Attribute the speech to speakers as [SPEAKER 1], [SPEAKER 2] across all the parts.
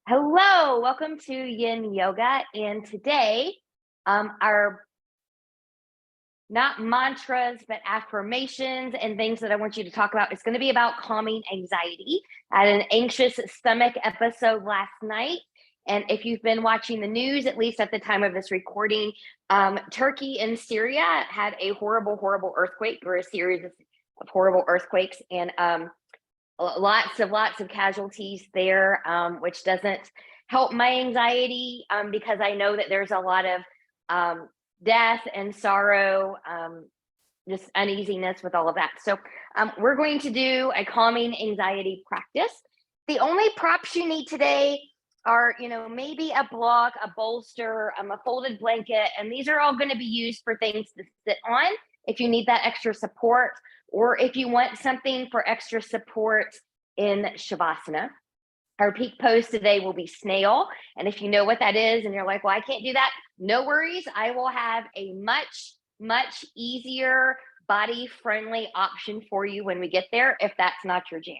[SPEAKER 1] Hello, welcome to Yin Yoga. And today, our not mantras, but affirmations and things that I want you to talk about. It's going to be about calming anxiety. I had an anxious stomach episode last night. And if you've been watching the news, at least at the time of this recording, Turkey and Syria had a horrible earthquake, or a series of horrible earthquakes. And lots of casualties there, which doesn't help my anxiety, because I know that there's a lot of death and sorrow, just uneasiness with all of that. So we're going to do a calming anxiety practice. The only props you need today are, maybe a block, a bolster, a folded blanket, and these are all going to be used for things to sit on if you need that extra support, or if you want something for extra support in Shavasana. Our peak pose today will be snail. And if you know what that is and you're like, well, I can't do that, no worries. I will have a much easier body-friendly option for you when we get there, if that's not your jam.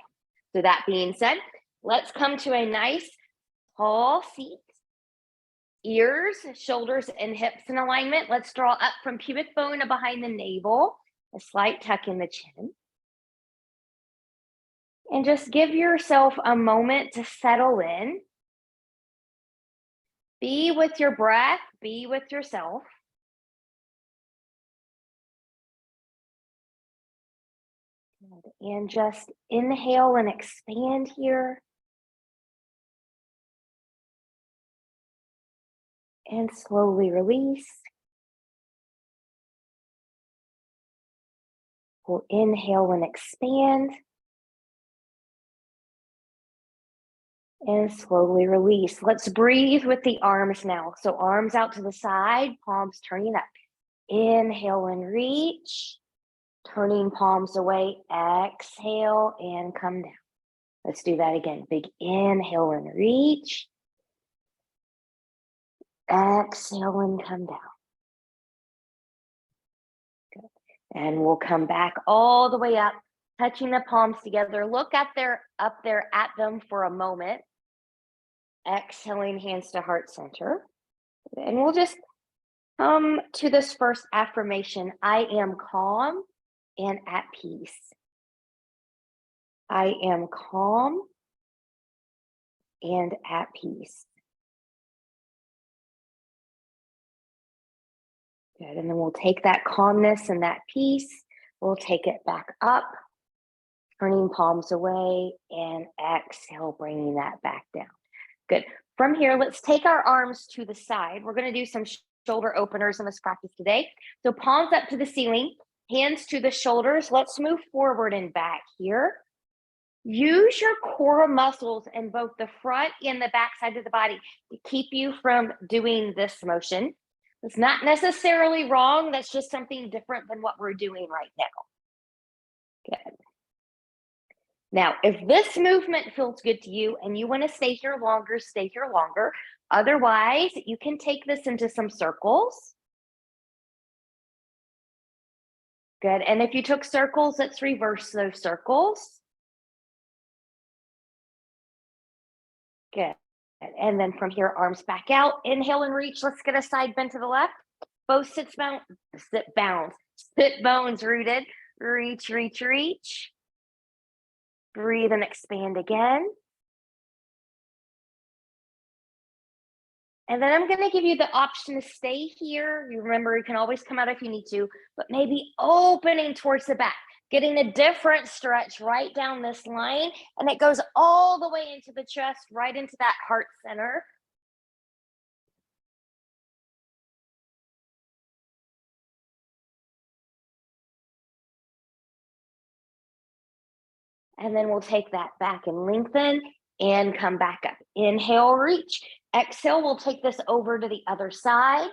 [SPEAKER 1] So that being said, let's come to a nice tall seat. Ears, shoulders, and hips in alignment. Let's draw up from pubic bone behind the navel, a slight tuck in the chin. And just give yourself a moment to settle in. Be with your breath, be with yourself. And just inhale and expand here. And slowly release. We'll inhale and expand. And slowly release. Let's breathe with the arms now. So arms out to the side, palms turning up. Inhale and reach. Turning palms away. Exhale and come down. Let's do that again. Big inhale and reach. Exhale and come down. Good. And we'll come back all the way up, touching the palms together. Look up there at them for a moment. Exhaling, hands to heart center. And we'll just come to this first affirmation. I am calm and at peace. I am calm and at peace. Good. And then we'll take that calmness and that peace. We'll take it back up, turning palms away, and exhale, bringing that back down. Good. From here, let's take our arms to the side. We're going to do some shoulder openers in this practice today. So palms up to the ceiling, hands to the shoulders. Let's move forward and back here. Use your core muscles in both the front and the back side of the body to keep you from doing this motion. It's not necessarily wrong. That's just something different than what we're doing right now. Good. Now, if this movement feels good to you and you want to stay here longer, stay here longer. Otherwise, you can take this into some circles. Good. And if you took circles, let's reverse those circles. Good. And then from here, arms back out. Inhale and reach. Let's get a side bend to the left. Both sit bones rooted. Reach, reach, reach. Breathe and expand again. And then I'm going to give you the option to stay here. You remember, you can always come out if you need to, but maybe opening towards the back, getting a different stretch right down this line. And it goes all the way into the chest, right into that heart center. And then we'll take that back and lengthen and come back up. Inhale, reach. Exhale, we'll take this over to the other side.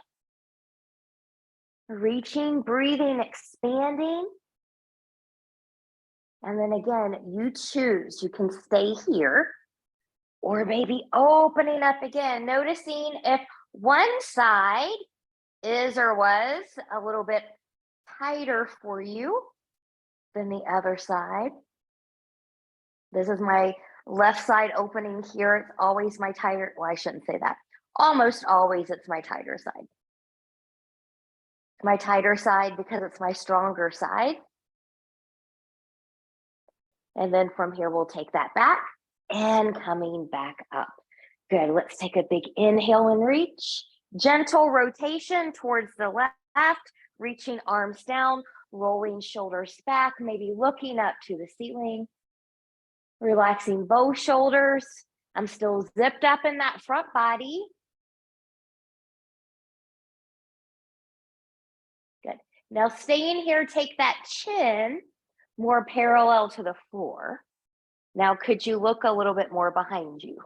[SPEAKER 1] Reaching, breathing, expanding. And then again, you choose. You can stay here or maybe opening up again, noticing if one side is or was a little bit tighter for you than the other side. This is my Left side opening here, it's always my tighter, well, I shouldn't say that. Almost always it's my tighter side. My tighter side because it's my stronger side. And then from here, we'll take that back and coming back up. Good, let's take a big inhale and reach. Gentle rotation towards the left, reaching arms down, rolling shoulders back, maybe looking up to the ceiling. Relaxing both shoulders. I'm still zipped up in that front body. Good. Now staying here, take that chin more parallel to the floor. Now, could you look a little bit more behind you?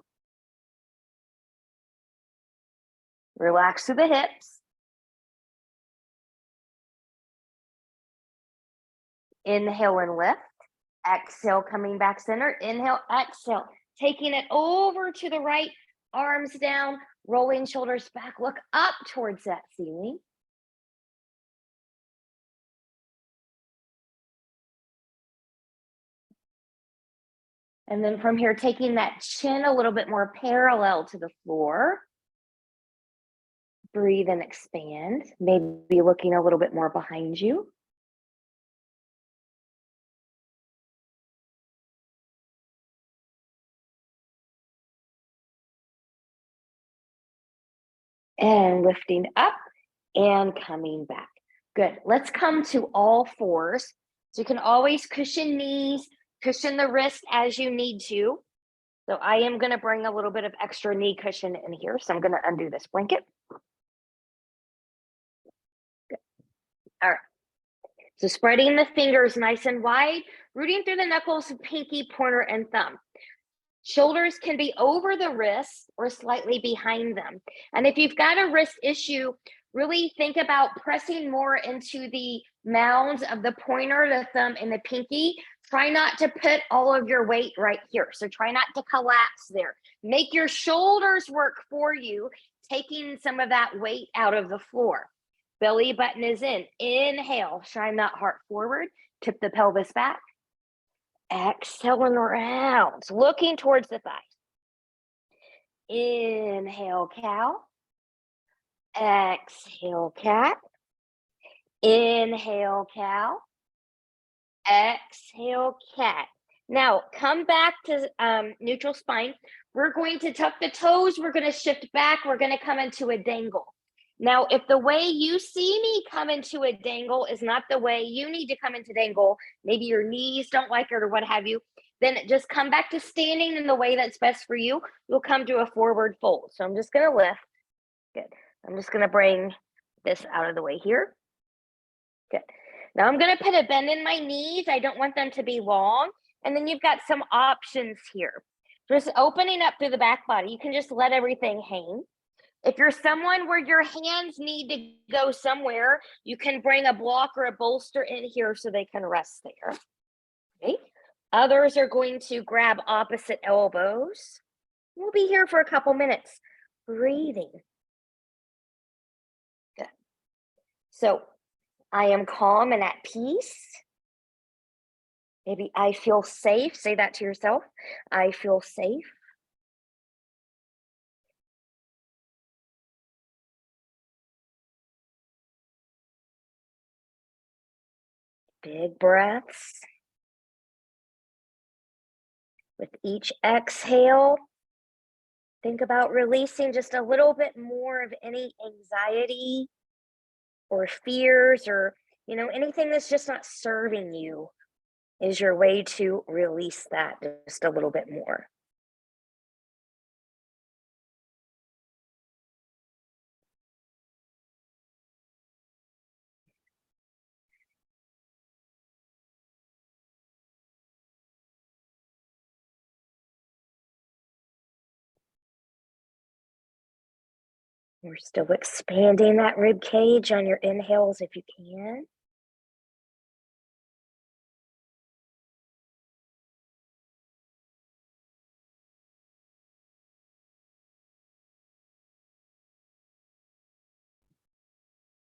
[SPEAKER 1] Relax through the hips. Inhale and lift. Exhale, coming back center. Inhale, exhale. Taking it over to the right, arms down, rolling shoulders back. Look up towards that ceiling. And then from here, taking that chin a little bit more parallel to the floor. Breathe and expand. Maybe looking a little bit more behind you. And lifting up and coming back. Good. Let's come to all fours. So you can always cushion knees, cushion the wrist as you need to. So I am going to bring a little bit of extra knee cushion in here. So I'm going to undo this blanket. Good. All right. So spreading the fingers nice and wide, rooting through the knuckles, pinky, pointer, and thumb. Shoulders can be over the wrists or slightly behind them. And if you've got a wrist issue, really think about pressing more into the mounds of the pointer, the thumb, and the pinky. Try not to put all of your weight right here. So try not to collapse there. Make your shoulders work for you, taking some of that weight out of the floor. Belly button is in. Inhale, shine that heart forward, tip the pelvis back. Exhaling around, looking towards the thighs. Inhale, cow. Exhale, cat. Inhale, cow. Exhale, cat. Now, come back to neutral spine. We're going to tuck the toes. We're going to shift back. We're going to come into a dangle. Now, if the way you see me come into a dangle is not the way you need to come into dangle, maybe your knees don't like it or what have you, then just come back to standing in the way that's best for you. You'll come to a forward fold. So I'm just going to lift. Good. I'm just going to bring this out of the way here. Good. Now I'm going to put a bend in my knees. I don't want them to be long. And then you've got some options here. Just opening up through the back body. You can just let everything hang. If you're someone where your hands need to go somewhere, you can bring a block or a bolster in here so they can rest there. Okay. Others are going to grab opposite elbows. We'll be here for a couple minutes, breathing. Good. So I am calm and at peace. Maybe I feel safe. Say that to yourself. I feel safe. Big breaths. With each exhale, think about releasing just a little bit more of any anxiety or fears or, anything that's just not serving you is your way to release that just a little bit more. We're still expanding that rib cage on your inhales if you can.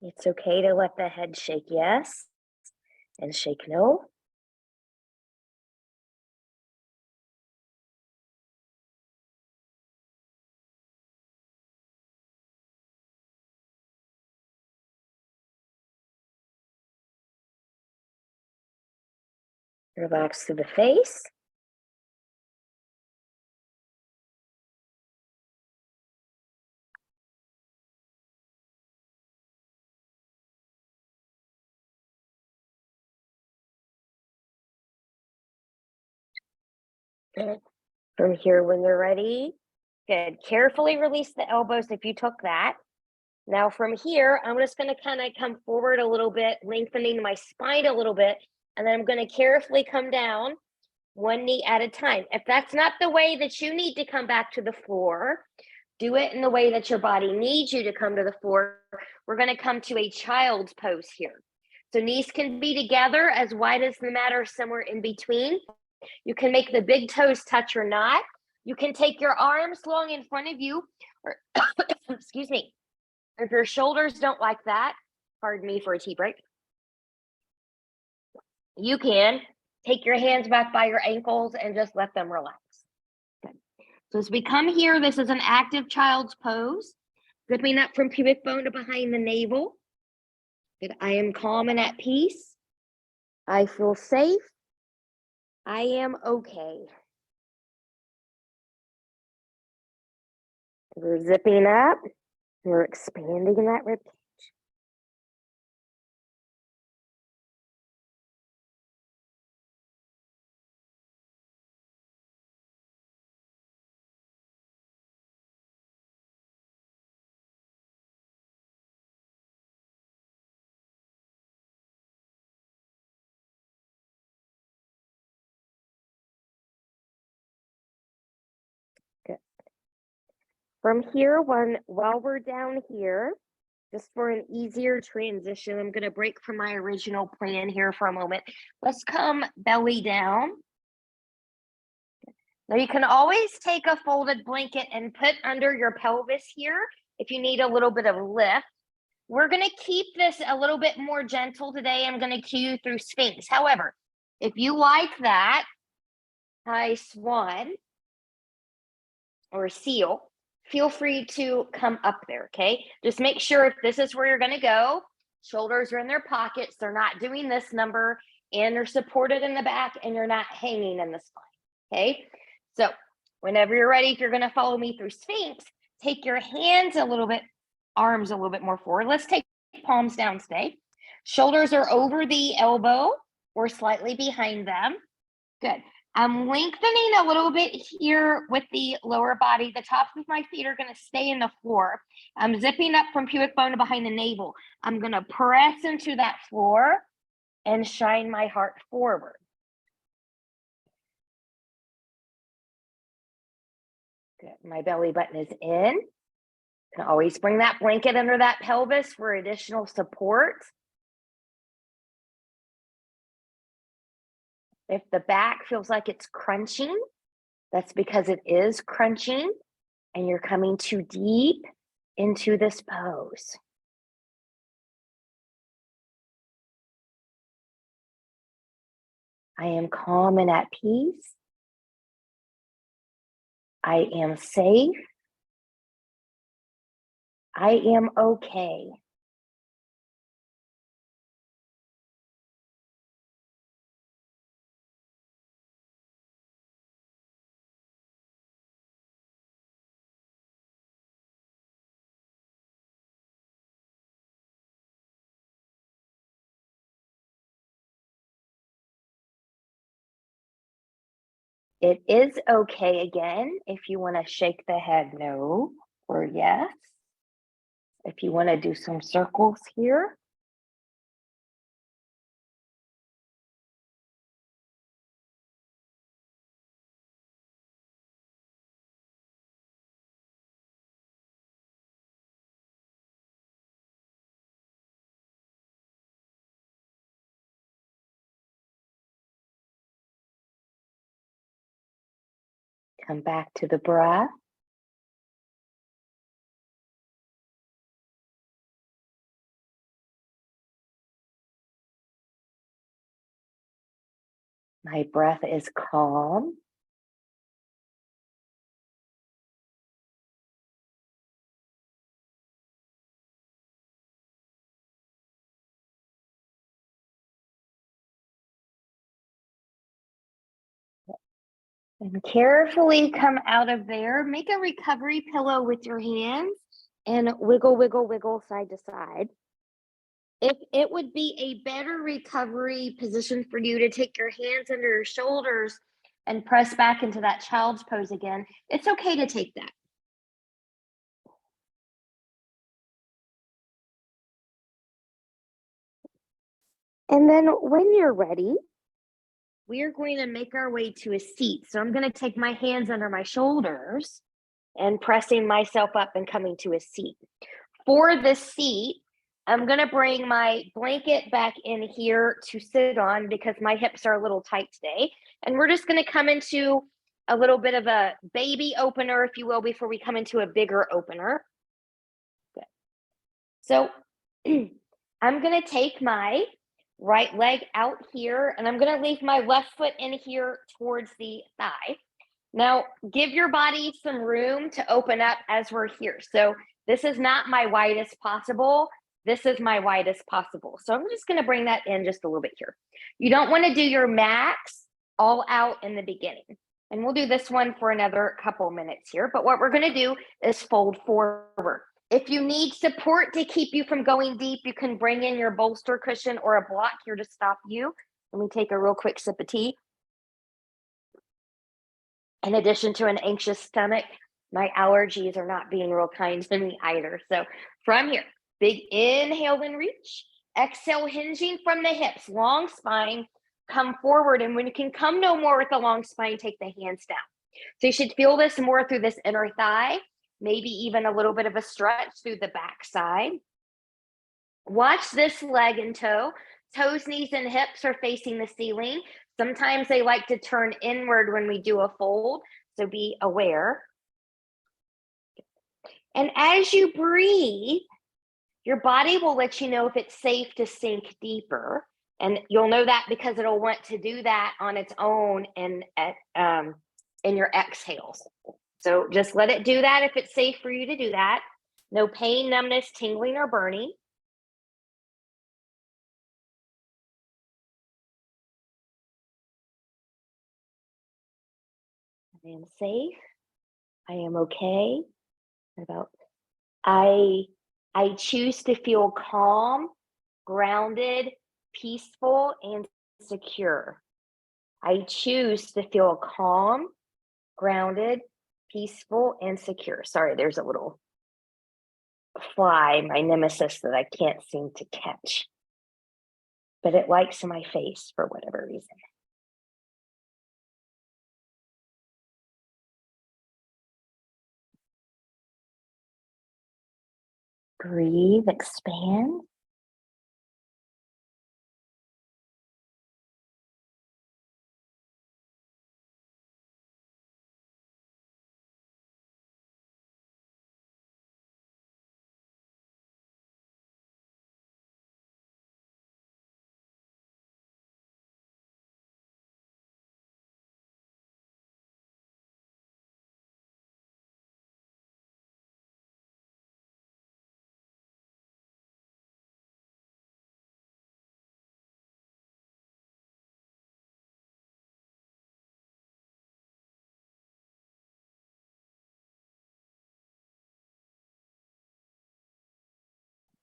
[SPEAKER 1] It's okay to let the head shake yes and shake no. Relax through the face. Good. From here, when you're ready, good. Carefully release the elbows if you took that. Now from here, I'm just going to kind of come forward a little bit, lengthening my spine a little bit, and then I'm going to carefully come down one knee at a time. If that's not the way that you need to come back to the floor, do it in the way that your body needs you to come to the floor. We're going to come to a child's pose here. So knees can be together as wide as the mat or somewhere in between. You can make the big toes touch or not. You can take your arms long in front of you, or excuse me, if your shoulders don't like that, pardon me for a tea break, you can take your hands back by your ankles and just let them relax. Good. So as we come here, this is an active child's pose, zipping up from pubic bone to behind the navel. Good. I am calm and at peace. I feel safe. I am okay. We're zipping up. We're expanding that rib cage. Good. From here, while we're down here, just for an easier transition, I'm going to break from my original plan here for a moment. Let's come belly down. Now you can always take a folded blanket and put under your pelvis here if you need a little bit of lift. We're going to keep this a little bit more gentle today. I'm going to cue you through Sphinx. However, if you like that, high swan or seal, feel free to come up there, okay? Just make sure if this is where you're going to go, shoulders are in their pockets, they're not doing this number, and they're supported in the back, and you're not hanging in the spine, okay? So whenever you're ready, if you're going to follow me through Sphinx, take your hands a little bit, arms a little bit more forward. Let's take palms down, stay. Shoulders are over the elbow or slightly behind them. Good. I'm lengthening a little bit here with the lower body. The tops of my feet are going to stay in the floor. I'm zipping up from pubic bone to behind the navel. I'm going to press into that floor and shine my heart forward. Good. My belly button is in. Can always bring that blanket under that pelvis for additional support. If the back feels like it's crunching, that's because it is crunching and you're coming too deep into this pose. I am calm and at peace. I am safe. I am okay. It is okay again if you want to shake the head no or yes. If you want to do some circles here. Come back to the breath. My breath is calm. And carefully come out of there. Make a recovery pillow with your hands and wiggle, wiggle, wiggle side to side. If it would be a better recovery position for you to take your hands under your shoulders and press back into that child's pose again, it's okay to take that. And then when you're ready, we are going to make our way to a seat. So I'm going to take my hands under my shoulders and pressing myself up and coming to a seat. For this seat, I'm going to bring my blanket back in here to sit on because my hips are a little tight today. And we're just going to come into a little bit of a baby opener, if you will, before we come into a bigger opener. Good. So I'm going to take my right leg out here and I'm going to leave my left foot in here towards the thigh. Now, give your body some room to open up as we're here. So this is not my widest possible. This is my widest possible. So I'm just going to bring that in just a little bit here. You don't want to do your max all out in the beginning. And we'll do this one for another couple minutes here. But what we're going to do is fold forward. If you need support to keep you from going deep, you can bring in your bolster cushion or a block here to stop you. Let me take a real quick sip of tea. In addition to an anxious stomach, my allergies are not being real kind to me either. So from here, big inhale and reach. Exhale, hinging from the hips, long spine, come forward. And when you can come no more with the long spine, take the hands down. So you should feel this more through this inner thigh, maybe even a little bit of a stretch through the back side. Watch this leg and toe. Toes, knees, and hips are facing the ceiling. Sometimes they like to turn inward when we do a fold, so be aware. And as you breathe, your body will let you know if it's safe to sink deeper. And you'll know that because it'll want to do that on its own in your exhales. So just let it do that if it's safe for you to do that. No pain, numbness, tingling, or burning. I am safe. I am okay. What about I choose to feel calm, grounded, peaceful, and secure. I choose to feel calm, grounded, peaceful, and secure. Sorry, there's a little fly, my nemesis, that I can't seem to catch. But it likes my face for whatever reason. Breathe, expand.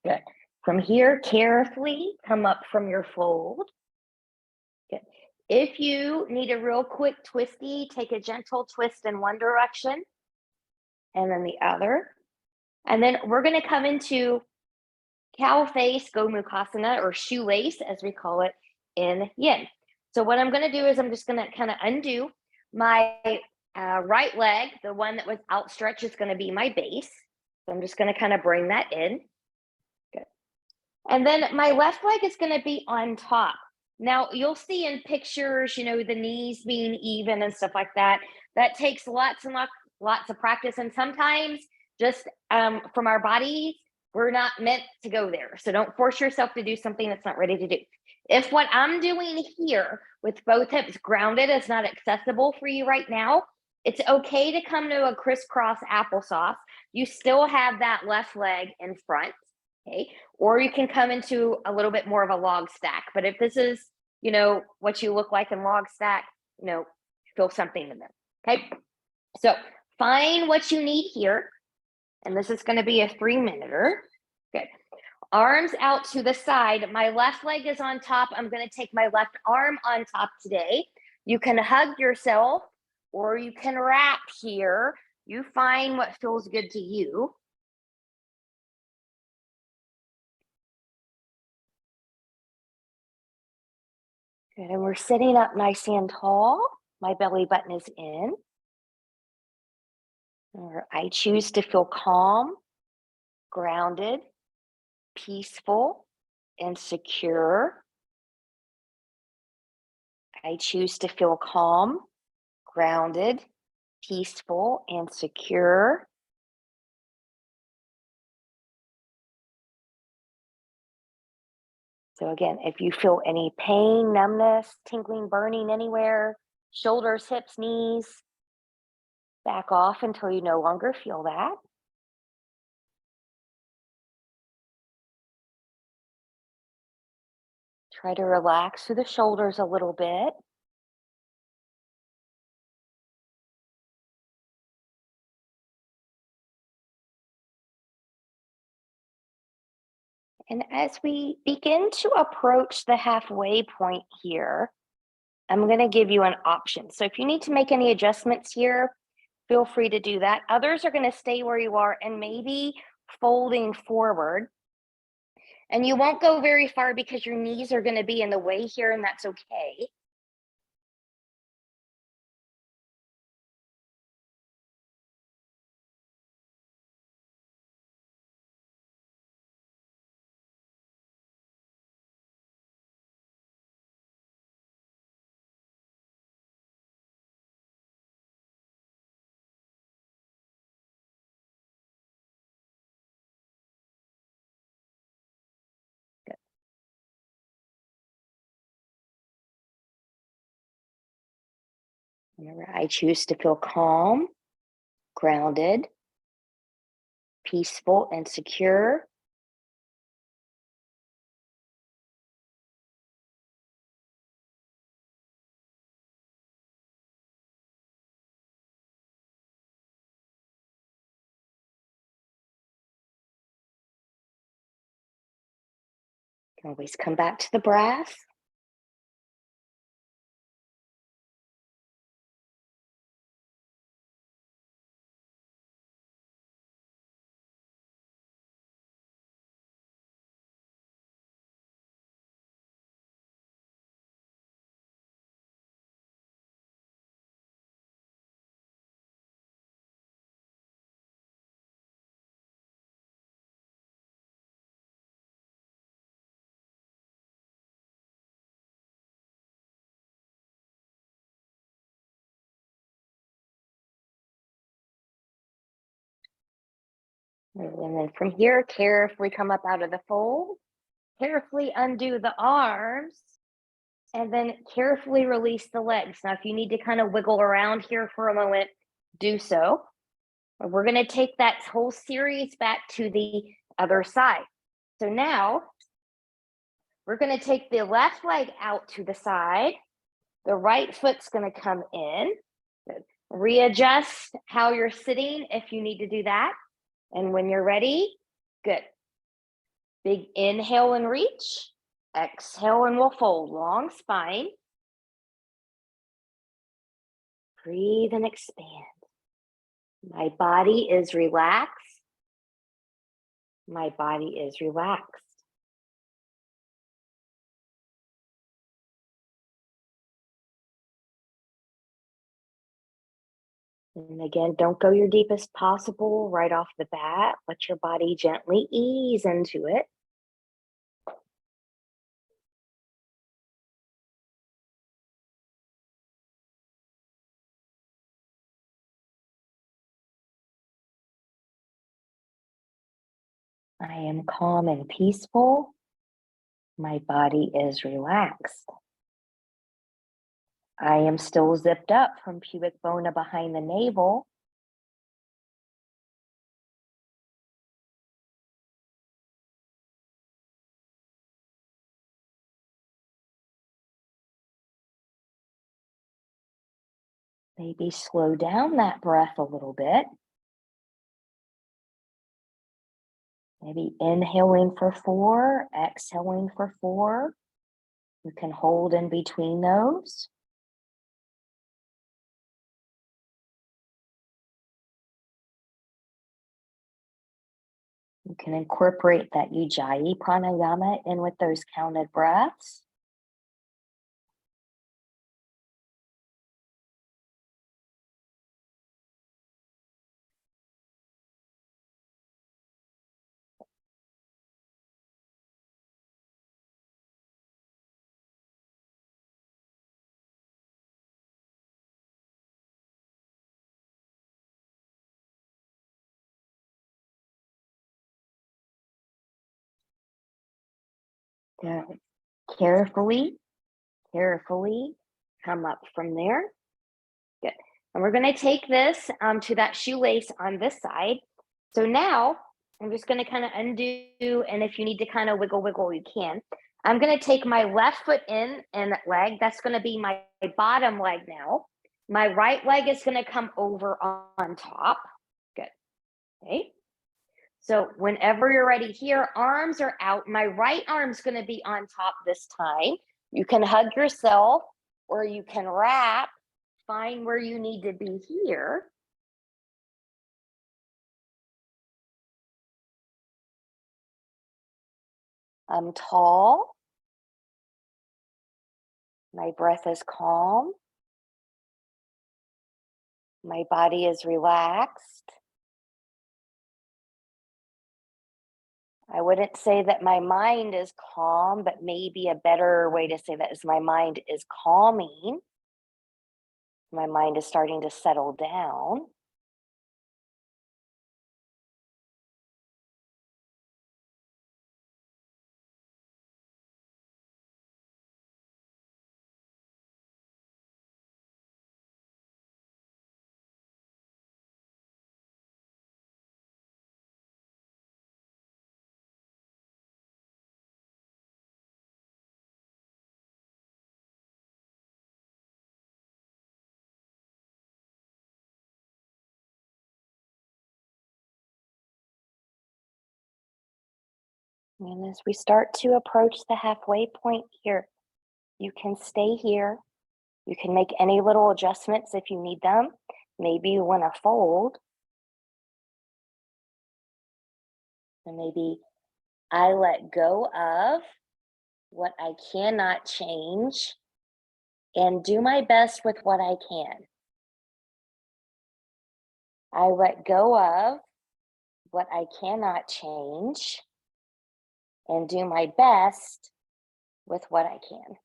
[SPEAKER 1] Good. From here, carefully come up from your fold. Good. If you need a real quick twisty, take a gentle twist in one direction and then the other. And then we're going to come into cow face, Gomukhasana, or shoelace, as we call it in Yin. So what I'm going to do is I'm just going to kind of undo my right leg. The one that was outstretched is going to be my base. So I'm just going to kind of bring that in. Good. And then my left leg is going to be on top. Now, you'll see in pictures, you know, the knees being even and stuff like that. That takes lots and lots of practice. And sometimes just from our bodies, we're not meant to go there. So don't force yourself to do something that's not ready to do. If what I'm doing here with both hips grounded is not accessible for you right now, it's okay to come to a crisscross applesauce. You still have that left leg in front. Okay. Or you can come into a little bit more of a log stack. But if this is, you know, what you look like in log stack, you know, feel something in there. Okay, so find what you need here. And this is going to be a 3-minuter. Good. Arms out to the side. My left leg is on top. I'm going to take my left arm on top today. You can hug yourself or you can wrap here. You find what feels good to you. Good. And we're sitting up nice and tall. My belly button is in. Or I choose to feel calm, grounded, peaceful, and secure. I choose to feel calm, grounded, peaceful, and secure. So again, if you feel any pain, numbness, tingling, burning anywhere, shoulders, hips, knees, back off until you no longer feel that. Try to relax through the shoulders a little bit. And as we begin to approach the halfway point here, I'm going to give you an option. So if you need to make any adjustments here, feel free to do that. Others are going to stay where you are and maybe folding forward. And you won't go very far because your knees are going to be in the way here, and that's okay. Good. Remember, I choose to feel calm, grounded, peaceful, and secure. You can always come back to the breath. And then from here, carefully come up out of the fold, carefully undo the arms, and then carefully release the legs. Now, if you need to kind of wiggle around here for a moment, do so. We're going to take that whole series back to the other side. So now we're going to take the left leg out to the side. The right foot's going to come in. Good. Readjust how you're sitting if you need to do that. And when you're ready, good. Big inhale and reach. Exhale and we'll fold. Long spine. Breathe and expand. My body is relaxed. My body is relaxed. And again, don't go your deepest possible right off the bat. Let your body gently ease into it. I am calm and peaceful. My body is relaxed. I am still zipped up from pubic bone behind the navel. Maybe slow down that breath a little bit. Maybe inhaling for 4, exhaling for 4. You can hold in between those. You can incorporate that Ujjayi pranayama in with those counted breaths. Good. Carefully come up from there. Good. And we're going to take this to that shoelace on this side. So now I'm just going to kind of undo, and if you need to kind of wiggle, you can. I'm going to take my left foot in and leg. That's going to be my bottom leg now. My right leg is going to come over on top. Good. Okay. So whenever you're ready here, arms are out. My right arm's going to be on top this time. You can hug yourself or you can wrap. Find where you need to be here. I'm tall. My breath is calm. My body is relaxed. I wouldn't say that my mind is calm, but maybe a better way to say that is my mind is calming. My mind is starting to settle down. And as we start to approach the halfway point here, you can stay here. You can make any little adjustments if you need them. Maybe you want to fold. And maybe I let go of what I cannot change and do my best with what I can. I let go of what I cannot change and do my best with what I can.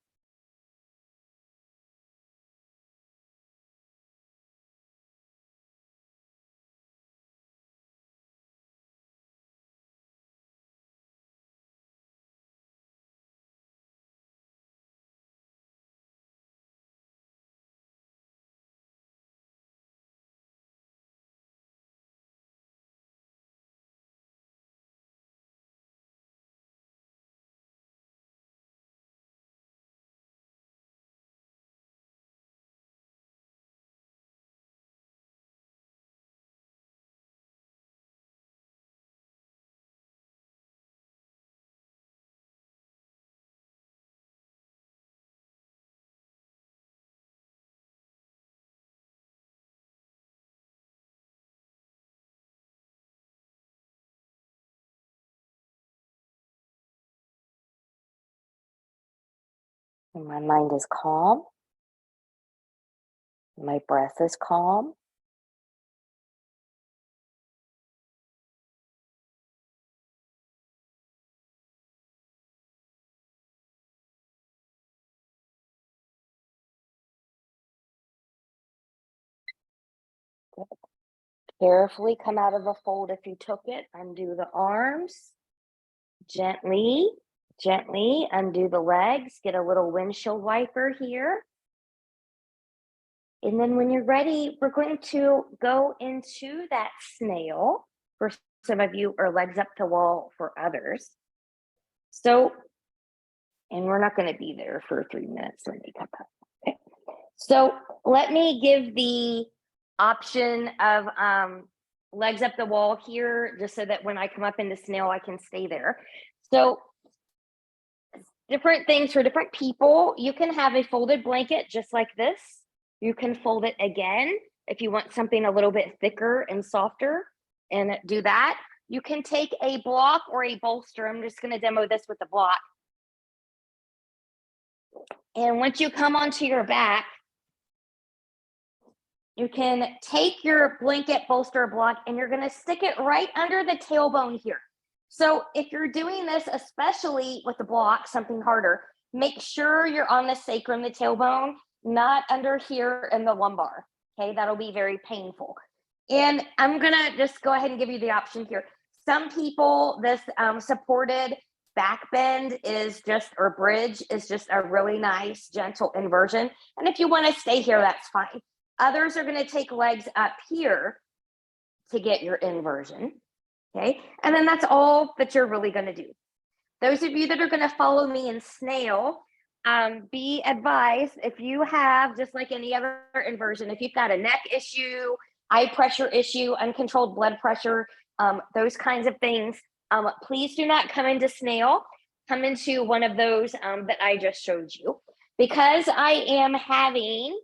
[SPEAKER 1] And my mind is calm. My breath is calm. Good. Carefully come out of a fold if you took it. Undo the arms. Gently undo the legs. Get a little windshield wiper here. And then when you're ready, we're going to go into that snail for some of you, or legs up to wall for others. So, and we're not going to be there for 3 minutes when they come up. Okay. So let me give the option of legs up the wall here, just so that when I come up into snail, I can stay there. So different things for different people. You can have a folded blanket just like this. You can fold it again if you want something a little bit thicker and softer, and do that. You can take a block or a bolster. I'm just going to demo this with the block. And once you come onto your back, you can take your blanket, bolster, block, and you're going to stick it right under the tailbone here. So if you're doing this, especially with the block, something harder, make sure you're on the sacrum, the tailbone, not under here in the lumbar. Okay, that'll be very painful. And I'm going to just go ahead and give you the option here. Some people, this supported back bend is just, or bridge is just a really nice, gentle inversion. And if you want to stay here, that's fine. Others are going to take legs up here to get your inversion. Okay, and then that's all that you're really going to do. Those of you that are going to follow me in snail, be advised, if you have, just like any other inversion, if you've got a neck issue, eye pressure issue, uncontrolled blood pressure, those kinds of things, please do not come into snail. Come into one of those that I just showed you. Because I am having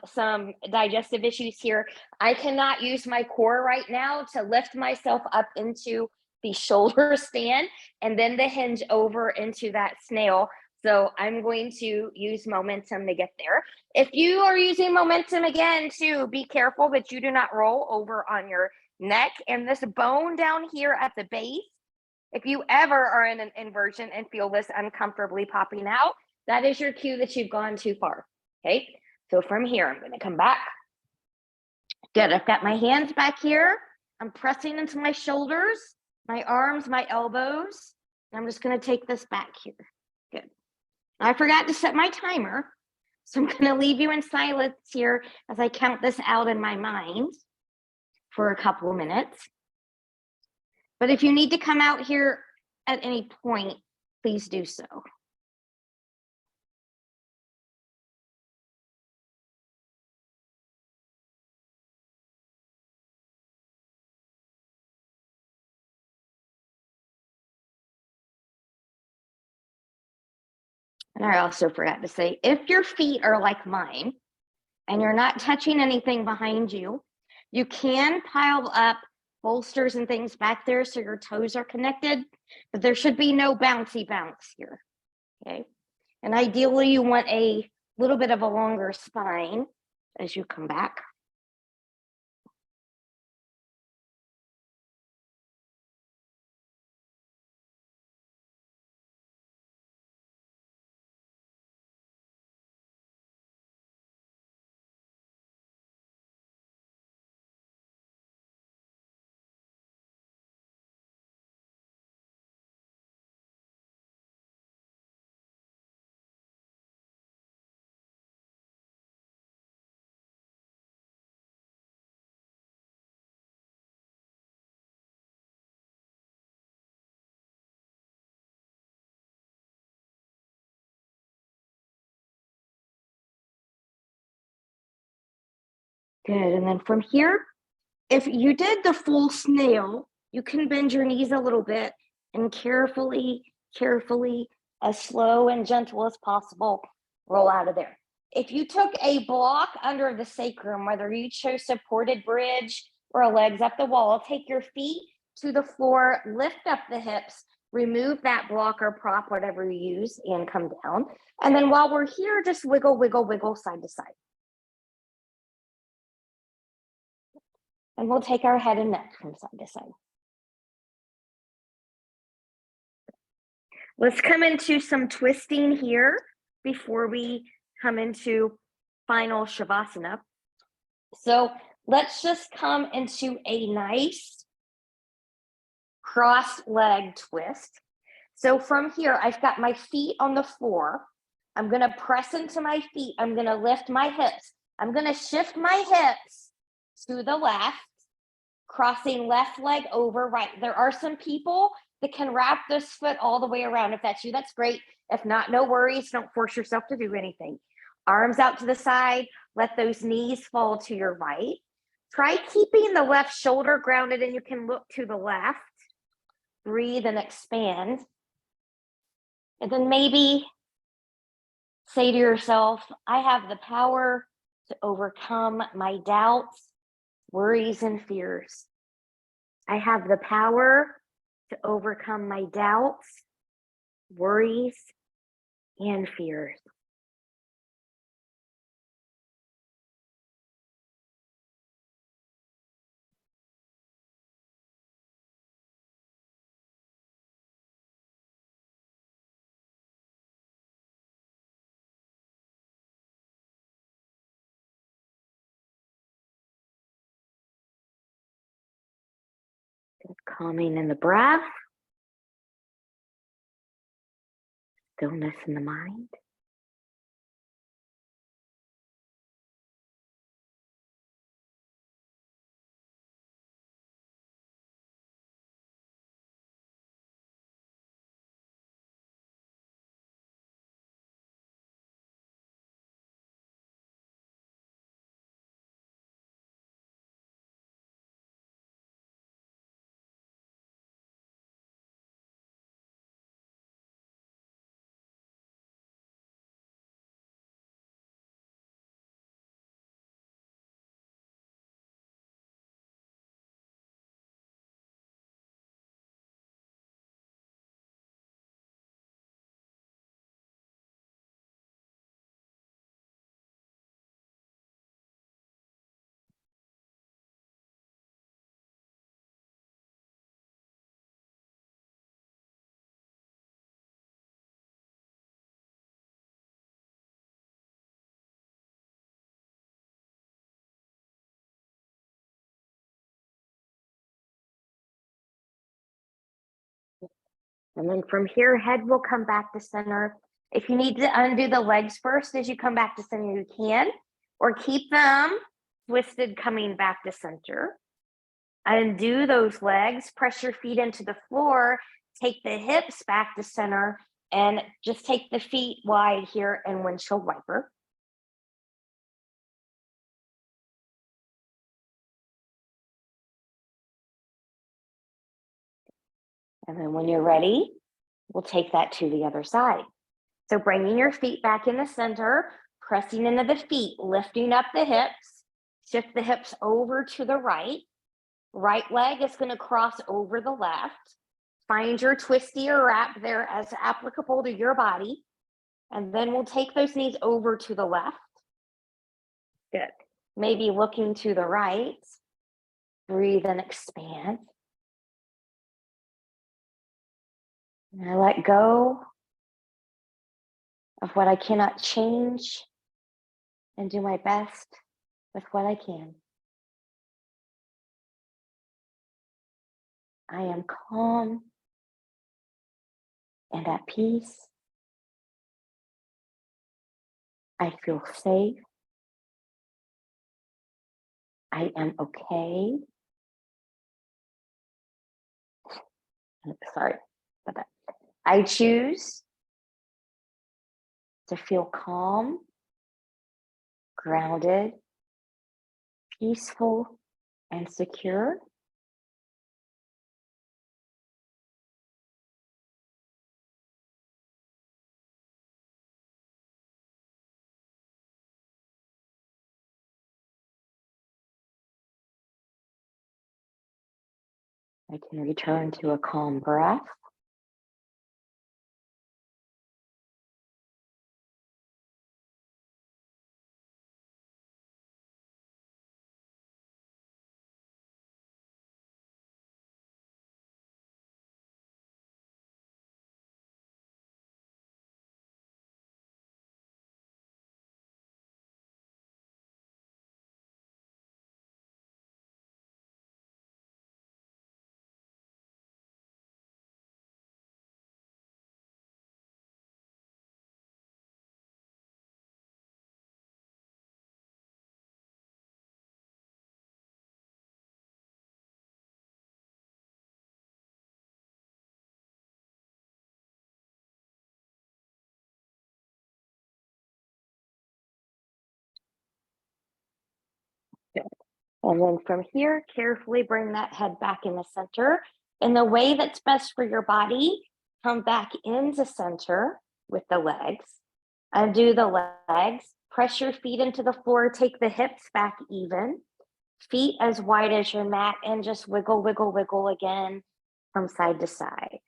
[SPEAKER 1] some digestive issues here, I cannot use my core right now to lift myself up into the shoulder stand and then the hinge over into that snail. So I'm going to use momentum to get there. If you are using momentum again too, be careful that you do not roll over on your neck and this bone down here at the base. If you ever are in an inversion and feel this uncomfortably popping out, that is your cue that you've gone too far. Okay, so from here, I'm going to come back. Good, I've got my hands back here. I'm pressing into my shoulders, my arms, my elbows. I'm just going to take this back here. Good. I forgot to set my timer, so I'm going to leave you in silence here as I count this out in my mind for a couple of minutes. But if you need to come out here at any point, please do so. And I also forgot to say, if your feet are like mine and you're not touching anything behind you, you can pile up bolsters and things back there so your toes are connected, but there should be no bouncy bounce here, okay? And ideally, you want a little bit of a longer spine as you come back. Good, and then from here, if you did the full snail, you can bend your knees a little bit and carefully, as slow and gentle as possible, roll out of there. If you took a block under the sacrum, whether you chose supported bridge or a legs up the wall, take your feet to the floor, lift up the hips, remove that block or prop, whatever you use, and come down. And then while we're here, just wiggle, wiggle, wiggle side to side. And we'll take our head and neck from side to side. Let's come into some twisting here before we come into final Shavasana. So let's just come into a nice cross leg twist. So from here, I've got my feet on the floor. I'm going to press into my feet. I'm going to lift my hips. I'm going to shift my hips to the left, crossing left leg over right. There are some people that can wrap this foot all the way around. If that's you, that's great. If not, no worries. Don't force yourself to do anything. Arms out to the side. Let those knees fall to your right. Try keeping the left shoulder grounded, and you can look to the left. Breathe and expand. And then maybe say to yourself, I have the power to overcome my doubts, worries, and fears. I have the power to overcome my doubts, worries, and fears. Calming in the breath, stillness in the mind. And then from here, head will come back to center. If you need to undo the legs first as you come back to center, you can, or keep them twisted coming back to center. Undo those legs, press your feet into the floor, take the hips back to center, and just take the feet wide here and windshield wiper. And then when you're ready, we'll take that to the other side. So bringing your feet back in the center, pressing into the feet, lifting up the hips, shift the hips over to the right. Right leg is going to cross over the left. Find your twisty or wrap there as applicable to your body. And then we'll take those knees over to the left. Good. Maybe looking to the right. Breathe and expand. And I let go of what I cannot change and do my best with what I can. I am calm and at peace. I feel safe. I am okay. Sorry about that. I choose to feel calm, grounded, peaceful, and secure. I can return to a calm breath. And then from here, carefully bring that head back in the center. In the way that's best for your body, come back into center with the legs. Undo the legs. Press your feet into the floor. Take the hips back even. Feet as wide as your mat, and just wiggle, wiggle, wiggle again from side to side.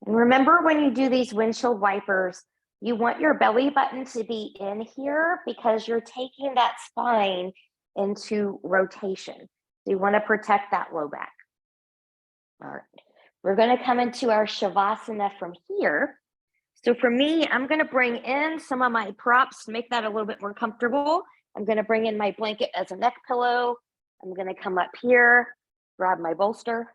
[SPEAKER 1] And remember, when you do these windshield wipers, you want your belly button to be in here because you're taking that spine into rotation. So you want to protect that low back. All right, we're going to come into our Shavasana from here. So for me, I'm going to bring in some of my props to make that a little bit more comfortable. I'm going to bring in my blanket as a neck pillow. I'm going to come up here, grab my bolster.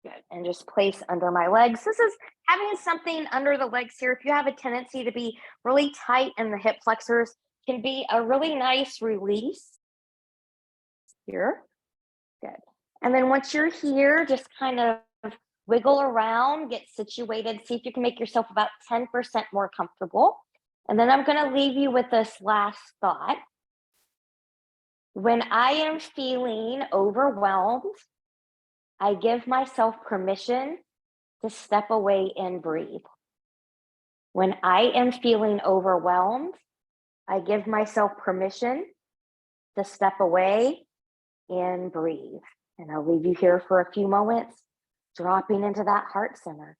[SPEAKER 1] Good. And just place under my legs. This is having something under the legs here. If you have a tendency to be really tight in the hip flexors, can be a really nice release here. Good. And then once you're here, just kind of wiggle around, get situated, see if you can make yourself about 10% more comfortable. And then I'm going to leave you with this last thought. When I am feeling overwhelmed, I give myself permission to step away and breathe. When I am feeling overwhelmed, I give myself permission to step away and breathe. And I'll leave you here for a few moments, dropping into that heart center.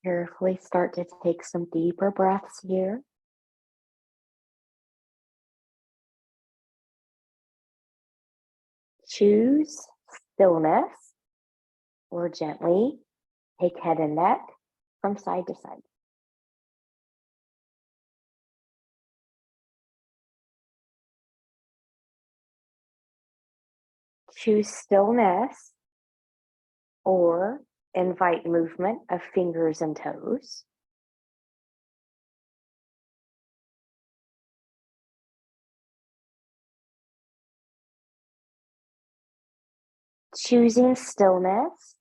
[SPEAKER 1] Carefully start to take some deeper breaths here. Choose stillness, or gently take head and neck from side to side. Choose stillness, or invite movement of fingers and toes. Choosing stillness,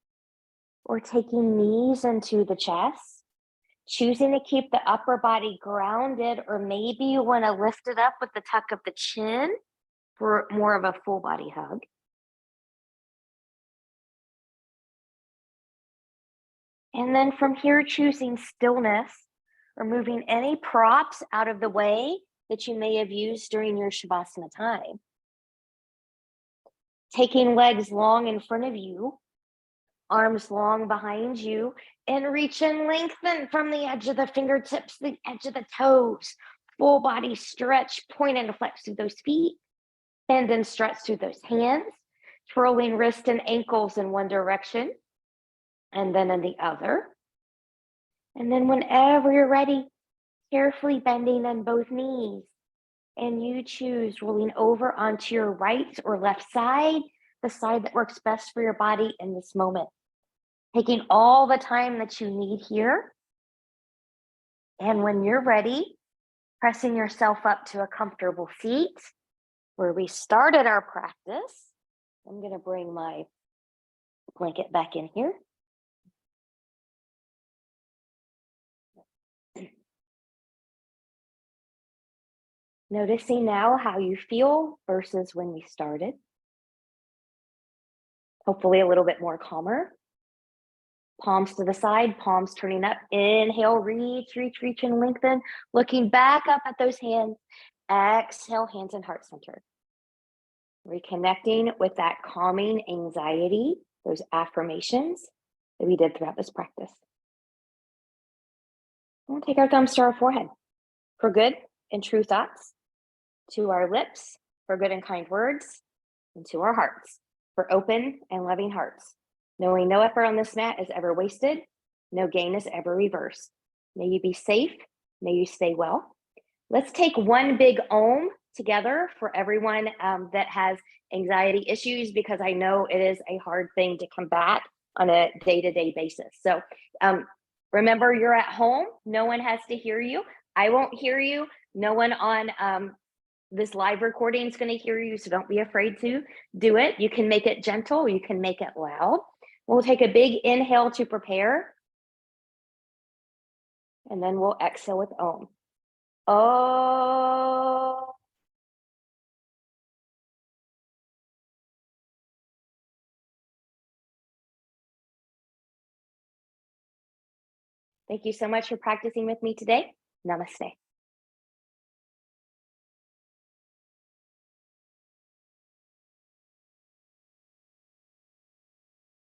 [SPEAKER 1] or taking knees into the chest. Choosing to keep the upper body grounded, or maybe you want to lift it up with the tuck of the chin for more of a full body hug. And then from here, choosing stillness, or moving any props out of the way that you may have used during your Shavasana time. Taking legs long in front of you, arms long behind you, and reach and lengthen from the edge of the fingertips, the edge of the toes. Full body stretch, point and flex through those feet. Bend and stretch through those hands. Twirling wrists and ankles in one direction and then in the other. And then whenever you're ready, carefully bending on both knees. And you choose rolling over onto your right or left side, the side that works best for your body in this moment. Taking all the time that you need here. And when you're ready, pressing yourself up to a comfortable seat where we started our practice. I'm going to bring my blanket back in here. Noticing now how you feel versus when we started. Hopefully a little bit more calmer. Palms to the side, palms turning up. Inhale, reach, reach, reach, and lengthen. Looking back up at those hands. Exhale, hands and heart center. Reconnecting with that calming anxiety, those affirmations that we did throughout this practice. We'll take our thumbs to our forehead for good and true thoughts, to our lips for good and kind words, and to our hearts for open and loving hearts. Knowing no effort on this mat is ever wasted, no gain is ever reversed. May you be safe, may you stay well. Let's take one big Om together for everyone that has anxiety issues, because I know it is a hard thing to combat on a day-to-day basis. So remember, you're at home. No one has to hear you. I won't hear you. No one on this live recording is going to hear you, so don't be afraid to do it. You can make it gentle, you can make it loud. We'll take a big inhale to prepare, and then we'll exhale with Om. Oh. Thank you so much for practicing with me today. Namaste.